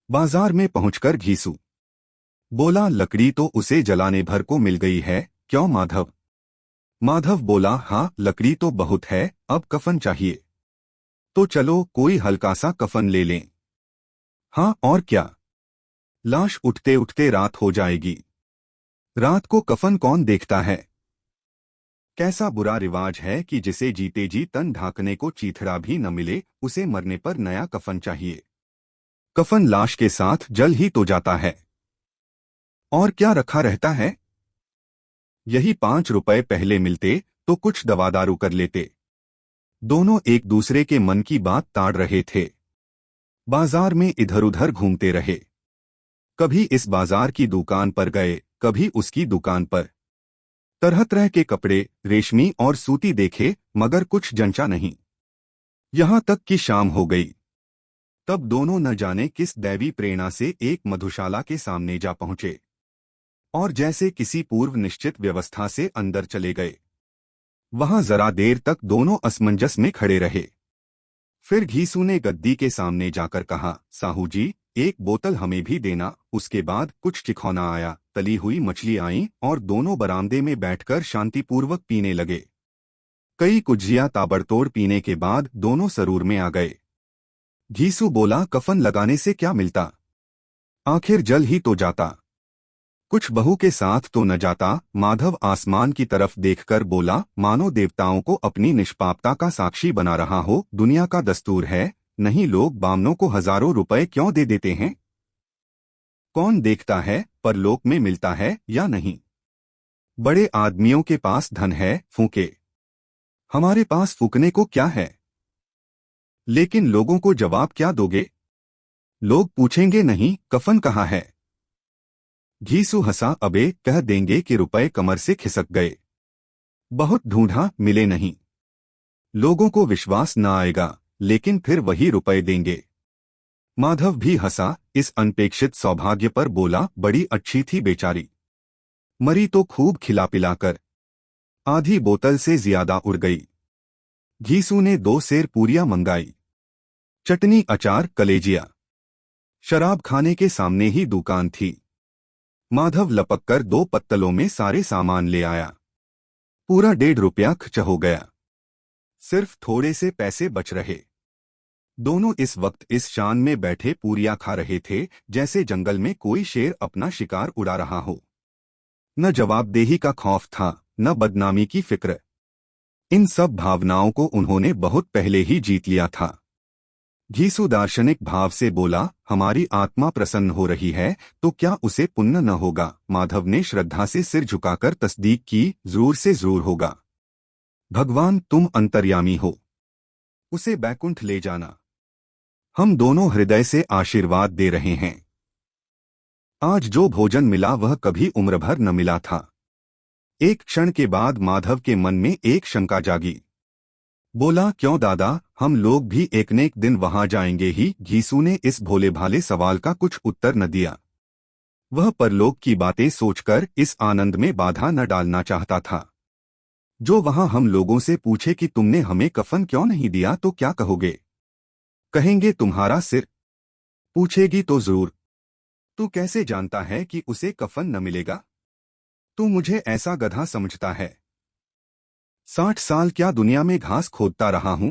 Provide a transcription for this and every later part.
बाजार में पहुंचकर घीसू बोला, लकड़ी तो उसे जलाने भर को मिल गई है, क्यों माधव? माधव बोला, हाँ लकड़ी तो बहुत है, अब कफन चाहिए। तो चलो कोई हल्का सा कफन ले लें। हाँ और क्या, लाश उठते उठते रात हो जाएगी। रात को कफन कौन देखता है? कैसा बुरा रिवाज है कि जिसे जीते जी तन ढांकने को चीथड़ा भी न मिले, उसे मरने पर नया कफन चाहिए। कफन लाश के साथ जल ही तो जाता है, और क्या रखा रहता है? यही 5 रुपए पहले मिलते तो कुछ दवादारू कर लेते। दोनों एक दूसरे के मन की बात ताड़ रहे थे। बाजार में इधर उधर घूमते रहे। कभी इस बाजार की दुकान पर गए, कभी उसकी दुकान पर। तरह तरह के कपड़े, रेशमी और सूती देखे, मगर कुछ जंचा नहीं। यहां तक कि शाम हो गई। तब दोनों न जाने किस दैवी प्रेरणा से एक मधुशाला के सामने जा पहुंचे और जैसे किसी पूर्व निश्चित व्यवस्था से अंदर चले गए। वहां जरा देर तक दोनों असमंजस में खड़े रहे। फिर घीसू ने गद्दी के सामने जाकर कहा, साहू जी, एक बोतल हमें भी देना। उसके बाद कुछ चिखौना आया, तली हुई मछली आई और दोनों बरामदे में बैठकर शांतिपूर्वक पीने लगे। कई कुज्जियां ताबड़तोड़ पीने के बाद दोनों सरूर में आ गए। घीसू बोला, कफन लगाने से क्या मिलता? आखिर जल ही तो जाता। कुछ बहू के साथ तो न जाता। माधव आसमान की तरफ देखकर बोला, मानो देवताओं को अपनी निष्पापता का साक्षी बना रहा हो। दुनिया का दस्तूर है, नहीं लोग बामनों को हजारों रुपए क्यों दे देते हैं? कौन देखता है परलोक में मिलता है या नहीं? बड़े आदमियों के पास धन है, फूके। हमारे पास फूकने को क्या है? लेकिन लोगों को जवाब क्या दोगे? लोग पूछेंगे नहीं, कफन कहाँ है? घीसू हंसा, अबे कह देंगे कि रुपए कमर से खिसक गए। बहुत ढूंढा, मिले नहीं। लोगों को विश्वास न आएगा, लेकिन फिर वही रुपए देंगे। माधव भी हंसा, इस अनपेक्षित सौभाग्य पर बोला, बड़ी अच्छी थी बेचारी। मरी तो खूब खिला पिलाकर। आधी बोतल से ज्यादा उड़ गई। घीसू ने 2 सेर पूरियां मंगाई, चटनी, अचार, कलेजिया। शराब खाने के सामने ही दुकान थी। माधव लपककर 2 पत्तलों में सारे सामान ले आया। पूरा 1.5 रुपया खर्च हो गया। सिर्फ थोड़े से पैसे बच रहे। दोनों इस वक्त इस शान में बैठे पूरियां खा रहे थे जैसे जंगल में कोई शेर अपना शिकार उड़ा रहा हो। न जवाबदेही का खौफ था, न बदनामी की फिक्र। इन सब भावनाओं को उन्होंने बहुत पहले ही जीत लिया था। घीसू दार्शनिक भाव से बोला, हमारी आत्मा प्रसन्न हो रही है तो क्या उसे पुण्य न होगा? माधव ने श्रद्धा से सिर झुकाकर तस्दीक की, जरूर से जरूर होगा। भगवान तुम अंतर्यामी हो, उसे बैकुंठ ले जाना। हम दोनों हृदय से आशीर्वाद दे रहे हैं। आज जो भोजन मिला वह कभी उम्र भर न मिला था। एक क्षण के बाद माधव के मन में एक शंका जागी। बोला, क्यों दादा, हम लोग भी एक न एक दिन वहां जाएंगे ही? घीसू ने इस भोले भाले सवाल का कुछ उत्तर न दिया। वह परलोक की बातें सोचकर इस आनंद में बाधा न डालना चाहता था। जो वहां हम लोगों से पूछे कि तुमने हमें कफन क्यों नहीं दिया तो क्या कहोगे? कहेंगे तुम्हारा सिर। पूछेगी तो जरूर, तू कैसे जानता है कि उसे कफन न मिलेगा? तू मुझे ऐसा गधा समझता है? 60 साल क्या दुनिया में घास खोदता रहा हूं?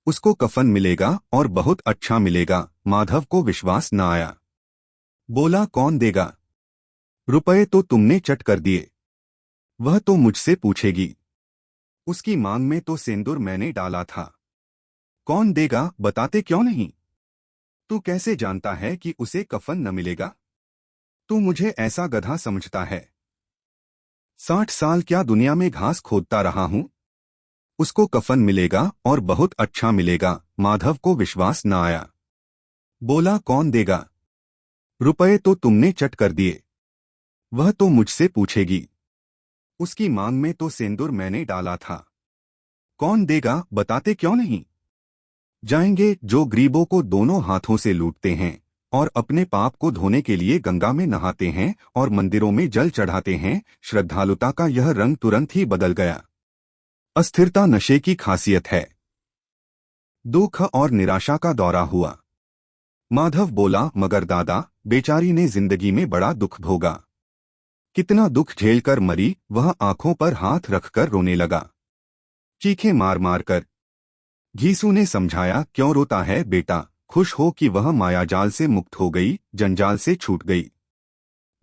उसको कफन मिलेगा और बहुत अच्छा मिलेगा। माधव को विश्वास न आया। बोला, कौन देगा? रुपए तो तुमने चट कर दिए। वह तो मुझसे पूछेगी। उसकी मांग में तो सिंदूर मैंने डाला था। कौन देगा, बताते क्यों नहीं? तू कैसे जानता है कि उसे कफन न मिलेगा? तू मुझे ऐसा गधा समझता है? 60 साल क्या दुनिया में घास खोदता रहा हूं? उसको कफन मिलेगा और बहुत अच्छा मिलेगा। माधव को विश्वास न आया। बोला, कौन देगा? रुपए तो तुमने चट कर दिए। वह तो मुझसे पूछेगी। उसकी मांग में तो सिंदूर मैंने डाला था। कौन देगा, बताते क्यों नहीं? जाएंगे जो गरीबों को दोनों हाथों से लूटते हैं और अपने पाप को धोने के लिए गंगा में नहाते हैं और मंदिरों में जल चढ़ाते हैं। श्रद्धालुता का यह रंग तुरंत ही बदल गया। अस्थिरता नशे की खासियत है। दुख और निराशा का दौरा हुआ। माधव बोला, मगर दादा, बेचारी ने जिंदगी में बड़ा दुख भोगा। कितना दुख झेलकर मरी। वह आंखों पर हाथ रखकर रोने लगा, चीखें मार मार कर। घीसू ने समझाया, क्यों रोता है बेटा, खुश हो कि वह मायाजाल से मुक्त हो गई, जंजाल से छूट गई।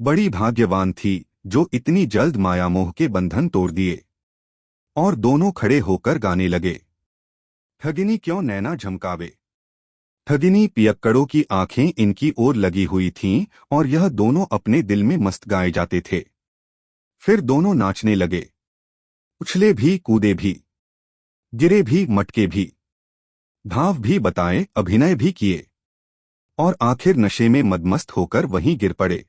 बड़ी भाग्यवान थी जो इतनी जल्द मायामोह के बंधन तोड़ दिए। और दोनों खड़े होकर गाने लगे, ठगिनी क्यों नैना झमकावे। ठगिनी पियक्कड़ों की आंखें इनकी ओर लगी हुई थीं और यह दोनों अपने दिल में मस्त गाए जाते थे। फिर दोनों नाचने लगे, उछले भी, कूदे भी, गिरे भी, मटके भी, भाव भी बताए, अभिनय भी किए और आखिर नशे में मदमस्त होकर वहीं गिर पड़े।